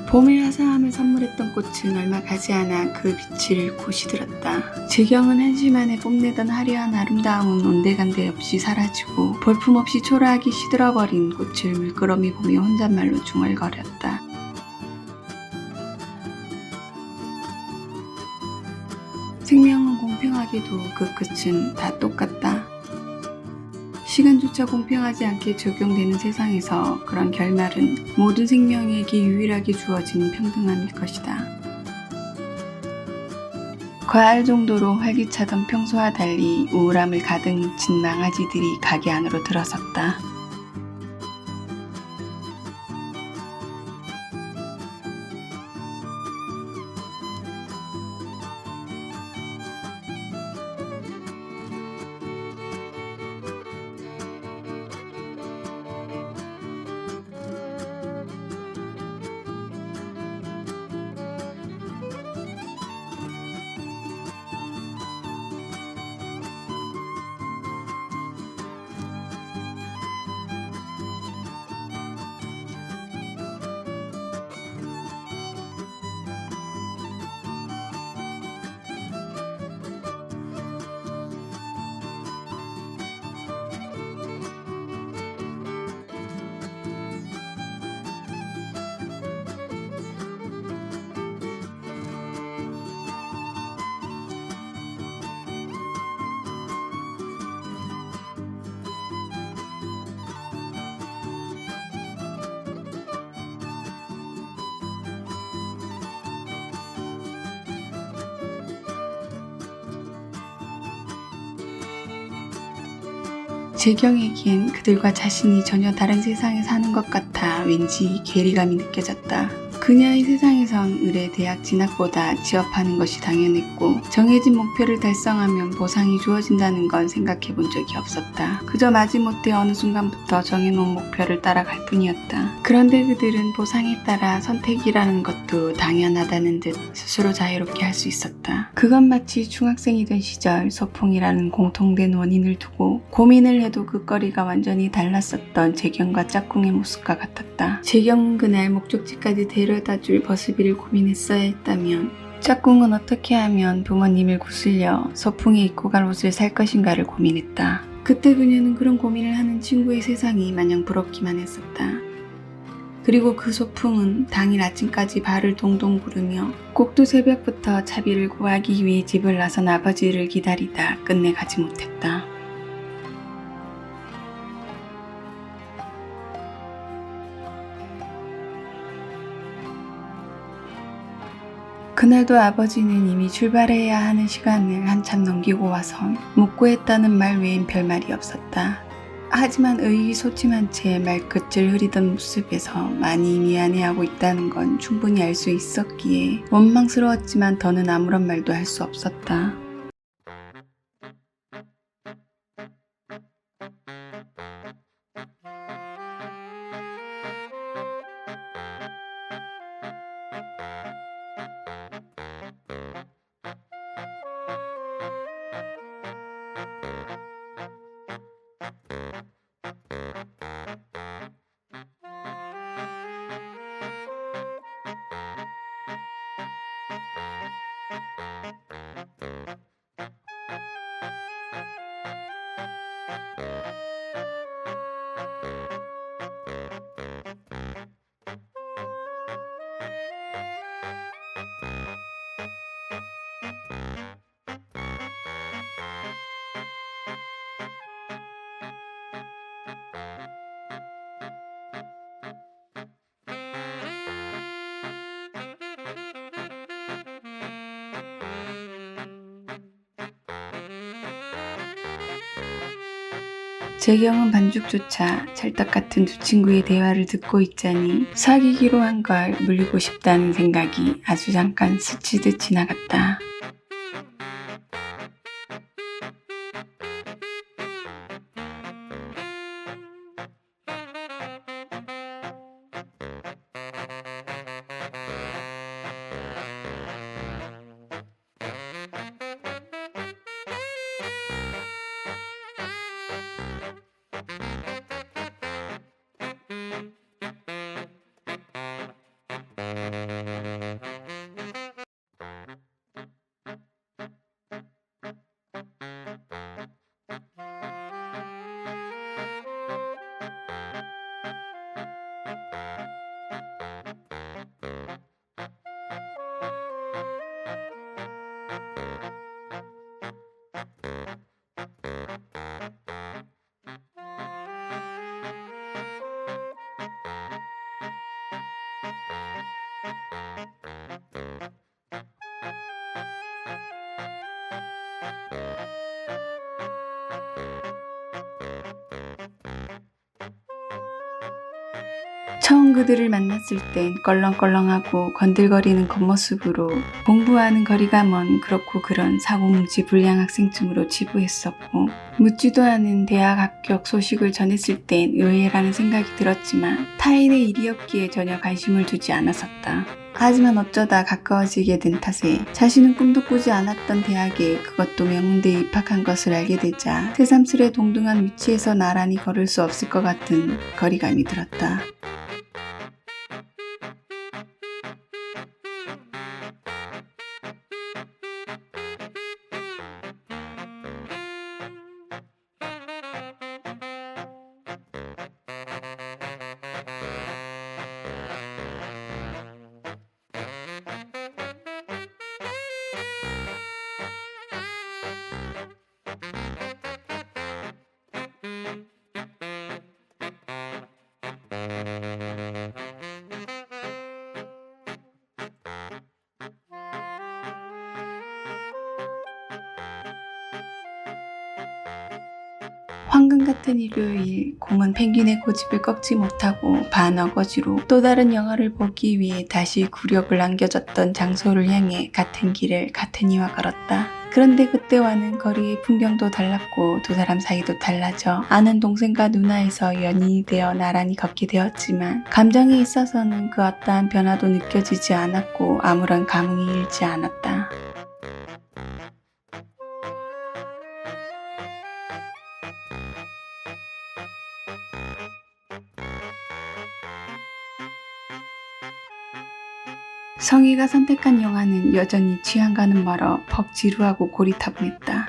봄의 화사함을 선물했던 꽃은 얼마 가지 않아 그 빛을 잃고 시들었다. 재경은 한시만에 뽐내던 화려한 아름다움은 온데간데 없이 사라지고 볼품없이 초라하게 시들어버린 꽃을 물끄러미 보며 혼잣말로 중얼거렸다. 생명은 공평하게도 그 끝은 다 똑같다. 시간조차 공평하지 않게 적용되는 세상에서 그런 결말은 모든 생명에게 유일하게 주어진 평등함일 것이다. 과할 정도로 활기차던 평소와 달리 우울함을 가득 묻힌 망아지들이 가게 안으로 들어섰다. 재경에겐 그들과 자신이 전혀 다른 세상에 사는 것 같아 왠지 괴리감이 느껴졌다. 그녀의 세상에선 의뢰 대학 진학보다 취업하는 것이 당연했고 정해진 목표를 달성하면 보상이 주어진다는 건 생각해 본 적이 없었다. 그저 마지못해 어느 순간부터 정해놓은 목표를 따라갈 뿐이었다. 그런데 그들은 보상에 따라 선택이라는 것도 당연하다는 듯 스스로 자유롭게 할 수 있었다. 그건 마치 중학생이던 시절 소풍이라는 공통된 원인을 두고 고민을 해도 그 거리가 완전히 달랐었던 재경과 짝꿍의 모습과 같았다. 재경은 그날 목적지까지 데려다줄 버스비를 고민했어야 했다면 짝꿍은 어떻게 하면 부모님을 구슬려 소풍에 입고 갈 옷을 살 것인가를 고민했다. 그때 그녀는 그런 고민을 하는 친구의 세상이 마냥 부럽기만 했었다. 그리고 그 소풍은 당일 아침까지 발을 동동 구르며 꼭두 새벽부터 차비를 구하기 위해 집을 나선 아버지를 기다리다 끝내 가지 못했다. 그날도 아버지는 이미 출발해야 하는 시간을 한참 넘기고 와선 묻고 했다는 말 외엔 별말이 없었다. 하지만 의기소침한 채 말끝을 흐리던 모습에서 많이 미안해하고 있다는 건 충분히 알 수 있었기에 원망스러웠지만 더는 아무런 말도 할 수 없었다. 재경은 반죽조차 찰떡같은 두 친구의 대화를 듣고 있자니 사귀기로 한 걸 물리고 싶다는 생각이 아주 잠깐 스치듯 지나갔다. 처음 그들을 만났을 땐 껄렁껄렁하고 건들거리는 겉모습으로 공부와는 거리가 먼 그렇고 그런 사고뭉치 불량 학생쯤으로 치부했었고, 묻지도 않은 대학 합격 소식을 전했을 땐 의외라는 생각이 들었지만 타인의 일이었기에 전혀 관심을 두지 않았었다. 하지만 어쩌다 가까워지게 된 탓에 자신은 꿈도 꾸지 않았던 대학에, 그것도 명문대에 입학한 것을 알게 되자 새삼스레 동등한 위치에서 나란히 걸을 수 없을 것 같은 거리감이 들었다. 황금 같은 일요일, 공은 펭귄의 고집을 꺾지 못하고 반어거지로 또 다른 영화를 보기 위해 다시 구력을 안겨줬던 장소를 향해 같은 길을 같은 이와 걸었다. 그런데 그때와는 거리의 풍경도 달랐고 두 사람 사이도 달라져 아는 동생과 누나에서 연인이 되어 나란히 걷게 되었지만, 감정에 있어서는 그 어떠한 변화도 느껴지지 않았고 아무런 감흥이 일지 않았다. 성희가 선택한 영화는 여전히 취향과는 멀어 퍽 지루하고 고리타분했다.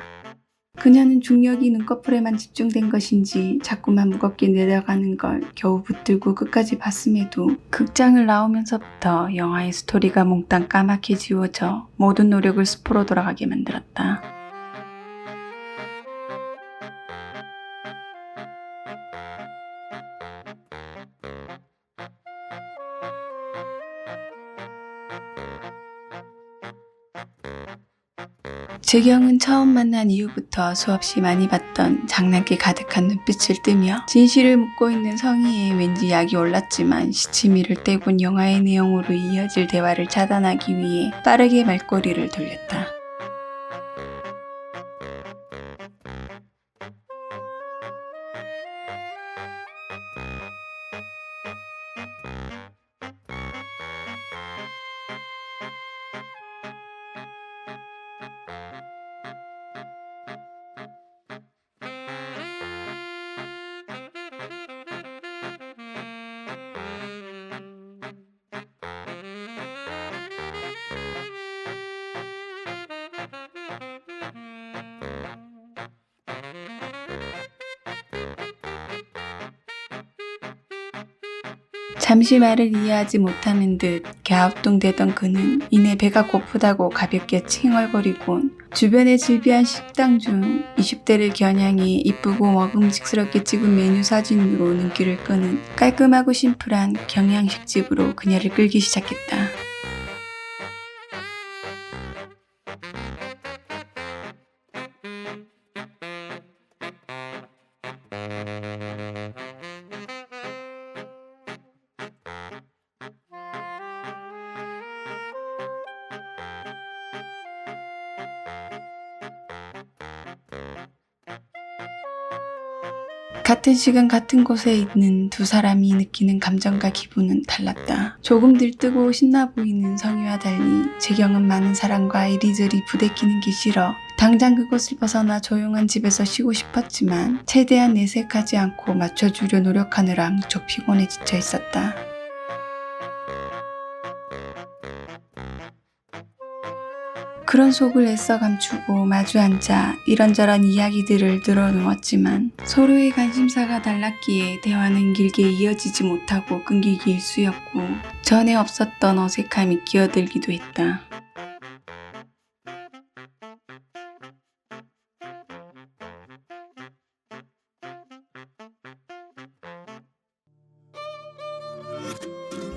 그녀는 중력이 눈꺼풀에만 집중된 것인지 자꾸만 무겁게 내려가는 걸 겨우 붙들고 끝까지 봤음에도 극장을 나오면서부터 영화의 스토리가 몽땅 까맣게 지워져 모든 노력을 수포로 돌아가게 만들었다. 재경은 처음 만난 이후부터 수없이 많이 봤던 장난기 가득한 눈빛을 뜨며 진실을 묻고 있는 성희에 왠지 약이 올랐지만 시치미를 떼본 영화의 내용으로 이어질 대화를 차단하기 위해 빠르게 말꼬리를 돌렸다. 잠시 말을 이해하지 못하는 듯 갸우뚱대던 그는 이내 배가 고프다고 가볍게 칭얼거리곤 주변의 질비한 식당 중 20대를 겨냥해 이쁘고 먹음직스럽게 찍은 메뉴 사진으로 눈길을 끄는 깔끔하고 심플한 경양식집으로 그녀를 끌기 시작했다. 같은 시간 같은 곳에 있는 두 사람이 느끼는 감정과 기분은 달랐다. 조금 들뜨고 신나 보이는 성희와 달리 재경은 많은 사람과 이리저리 부대끼는 게 싫어 당장 그곳을 벗어나 조용한 집에서 쉬고 싶었지만 최대한 내색하지 않고 맞춰주려 노력하느라 무척 피곤해 지쳐 있었다. 그런 속을 애써 감추고 마주 앉아 이런저런 이야기들을 늘어놓았지만 서로의 관심사가 달랐기에 대화는 길게 이어지지 못하고 끊기기 일쑤였고 전에 없었던 어색함이 끼어들기도 했다.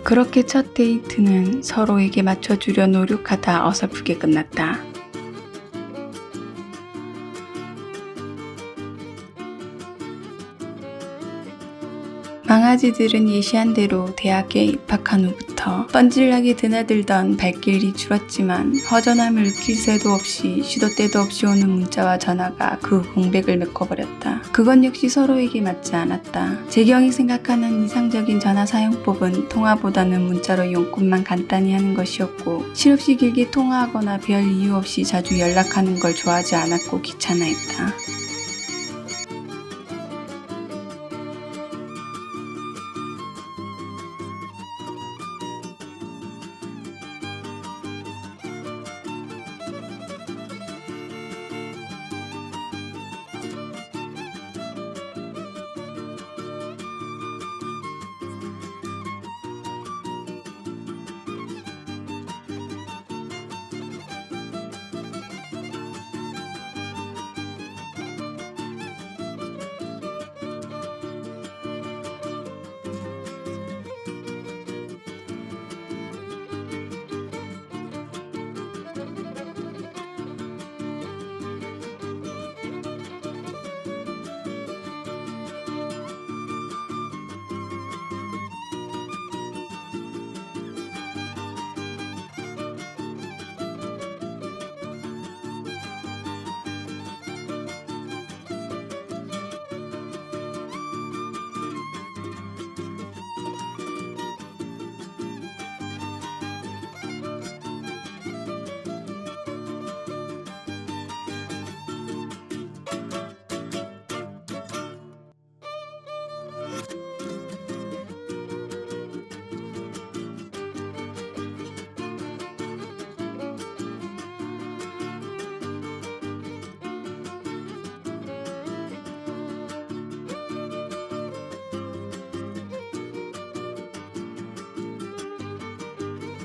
그렇게 첫 데이트는 서로에게 맞춰주려 노력하다 어설프게 끝났다. 망아지들은 예시한 대로 대학에 입학한 후부터 뻔질나게 드나들던 발길이 줄었지만 허전함을 느낄 새도 없이 시도 때도 없이 오는 문자와 전화가 그 공백을 메꿔버렸다. 그건 역시 서로에게 맞지 않았다. 재경이 생각하는 이상적인 전화 사용법은 통화보다는 문자로 용건만 간단히 하는 것이었고 실없이 길게 통화하거나 별 이유 없이 자주 연락하는 걸 좋아하지 않았고 귀찮아했다.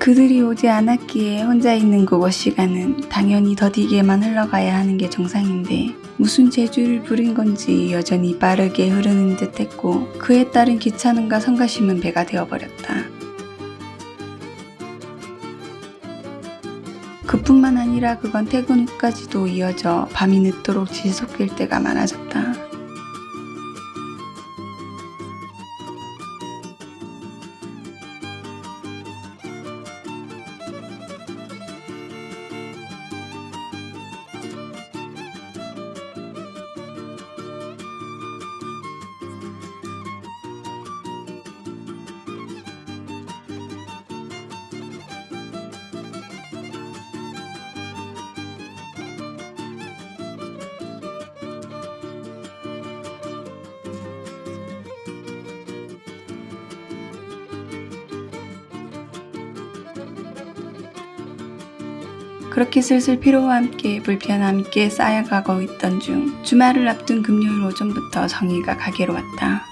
그들이 오지 않았기에 혼자 있는 그곳 시간은 당연히 더디게만 흘러가야 하는 게 정상인데 무슨 재주를 부린 건지 여전히 빠르게 흐르는 듯 했고 그에 따른 귀찮음과 성가심은 배가 되어버렸다. 그뿐만 아니라 그건 퇴근 후까지도 이어져 밤이 늦도록 지속될 때가 많아졌다. 그렇게 슬슬 피로와 함께 불편함이 함께 쌓여가고 있던 중 주말을 앞둔 금요일 오전부터 정희가 가게로 왔다.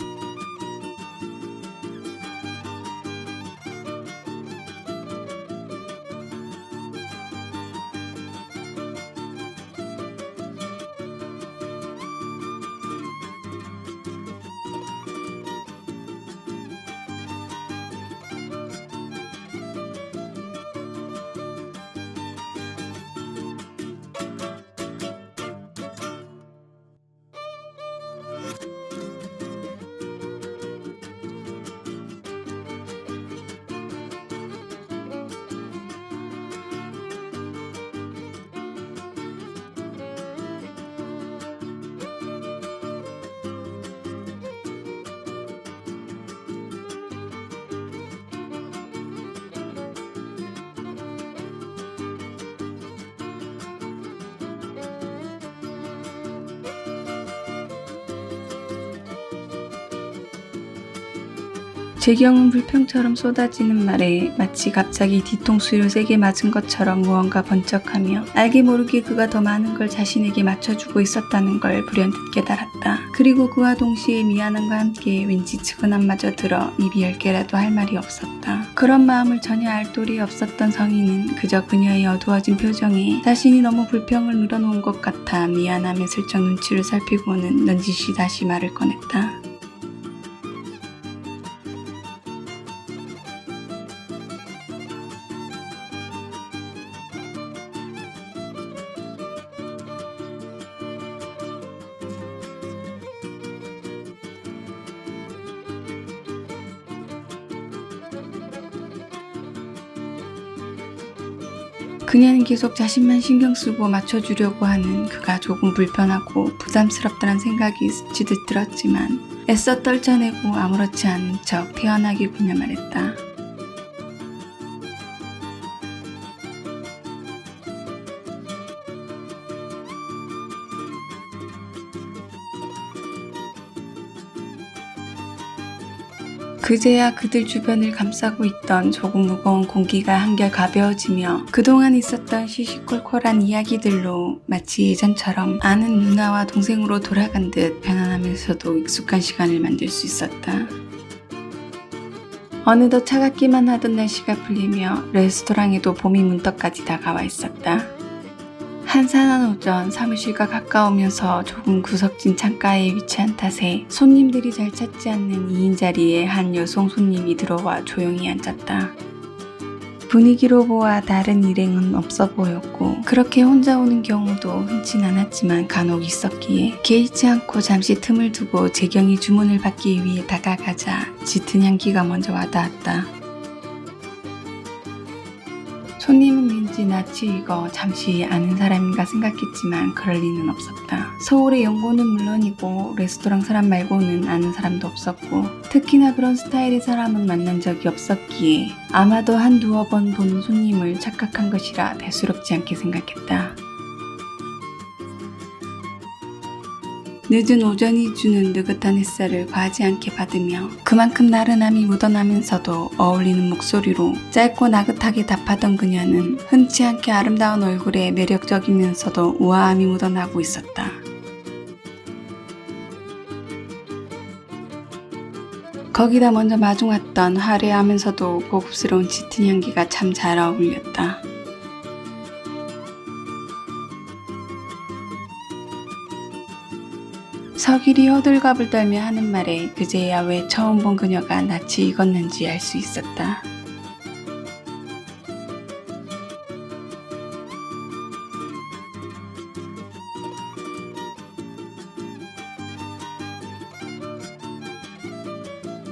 재경은 불평처럼 쏟아지는 말에 마치 갑자기 뒤통수를 세게 맞은 것처럼 무언가 번쩍하며 알게 모르게 그가 더 많은 걸 자신에게 맞춰주고 있었다는 걸 불현듯 깨달았다. 그리고 그와 동시에 미안함과 함께 왠지 측은함마저 들어 입이 10개라도 할 말이 없었다. 그런 마음을 전혀 알 도리 없었던 성희는 그저 그녀의 어두워진 표정에 자신이 너무 불평을 늘어놓은 것 같아 미안함에 슬쩍 눈치를 살피고는 넌지시 다시 말을 꺼냈다. 그녀는 계속 자신만 신경 쓰고 맞춰주려고 하는 그가 조금 불편하고 부담스럽다는 생각이 스치듯 들었지만 애써 떨쳐내고 아무렇지 않은 척 태연하게 그녀 말했다. 그제야 그들 주변을 감싸고 있던 조금 무거운 공기가 한결 가벼워지며 그동안 있었던 시시콜콜한 이야기들로 마치 예전처럼 아는 누나와 동생으로 돌아간 듯 편안하면서도 익숙한 시간을 만들 수 있었다. 어느덧 차갑기만 하던 날씨가 풀리며 레스토랑에도 봄이 문턱까지 다가와 있었다. 한산한 오전 사무실과 가까우면서 조금 구석진 창가에 위치한 탓에 손님들이 잘 찾지 않는 2인 자리에 한 여성 손님이 들어와 조용히 앉았다. 분위기로 보아 다른 일행은 없어 보였고 그렇게 혼자 오는 경우도 흔치 않았지만 간혹 있었기에 개의치 않고 잠시 틈을 두고 재경이 주문을 받기 위해 다가가자 짙은 향기가 먼저 와닿았다. 손님은 왠지 낯이 익어 잠시 아는 사람인가 생각했지만 그럴 리는 없었다. 서울의 연고는 물론이고 레스토랑 사람 말고는 아는 사람도 없었고 특히나 그런 스타일의 사람은 만난 적이 없었기에 아마도 한두어 번 본 손님을 착각한 것이라 대수롭지 않게 생각했다. 늦은 오전이 주는 느긋한 햇살을 과하지 않게 받으며 그만큼 나른함이 묻어나면서도 어울리는 목소리로 짧고 나긋하게 답하던 그녀는 흔치 않게 아름다운 얼굴에 매력적이면서도 우아함이 묻어나고 있었다. 거기다 먼저 마중왔던 화려하면서도 고급스러운 짙은 향기가 참 잘 어울렸다. 서길이 호들갑을 떨며 하는 말에 그제야 왜 처음 본 그녀가 낯이 익었는지 알 수 있었다.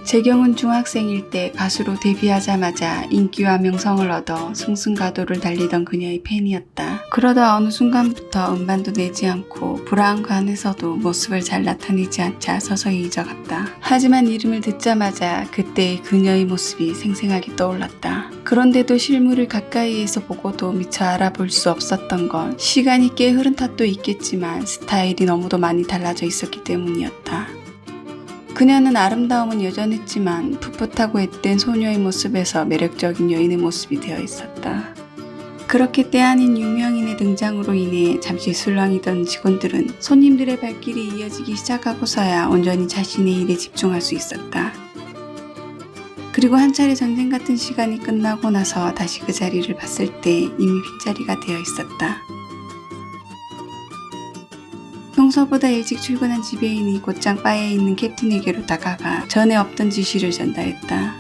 재경은 중학생일 때 가수로 데뷔하자마자 인기와 명성을 얻어 승승가도를 달리던 그녀의 팬이었다. 그러다 어느 순간부터 음반도 내지 않고 불황과 안에서도 모습을 잘 나타내지 않자 서서히 잊어갔다. 하지만 이름을 듣자마자 그때의 그녀의 모습이 생생하게 떠올랐다. 그런데도 실물을 가까이에서 보고도 미처 알아볼 수 없었던 건 시간이 꽤 흐른 탓도 있겠지만 스타일이 너무도 많이 달라져 있었기 때문이었다. 그녀는 아름다움은 여전했지만 풋풋하고 앳된 소녀의 모습에서 매력적인 여인의 모습이 되어 있었다. 그렇게 때 아닌 유명인의 등장으로 인해 잠시 술렁이던 직원들은 손님들의 발길이 이어지기 시작하고서야 온전히 자신의 일에 집중할 수 있었다. 그리고 한 차례 전쟁 같은 시간이 끝나고 나서 다시 그 자리를 봤을 때 이미 빈자리가 되어 있었다. 평소보다 일찍 출근한 지배인이 곧장 바에 있는 캡틴에게로 다가가 전에 없던 지시를 전달했다.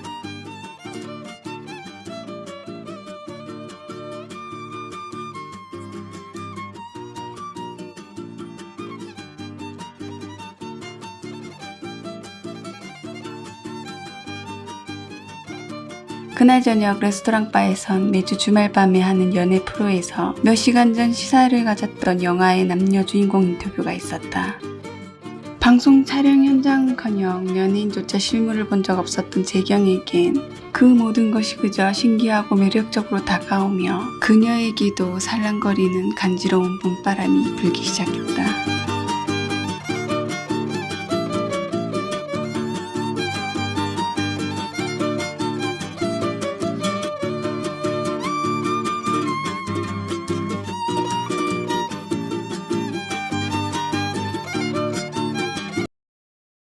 그날 저녁 레스토랑 바에선 매주 주말 밤에 하는 연애 프로에서 몇 시간 전 시사를 가졌던 영화의 남녀 주인공 인터뷰가 있었다. 방송 촬영 현장은커녕 연예인조차 실물을 본 적 없었던 재경에겐 그 모든 것이 그저 신기하고 매력적으로 다가오며 그녀에게도 살랑거리는 간지러운 봄바람이 불기 시작했다.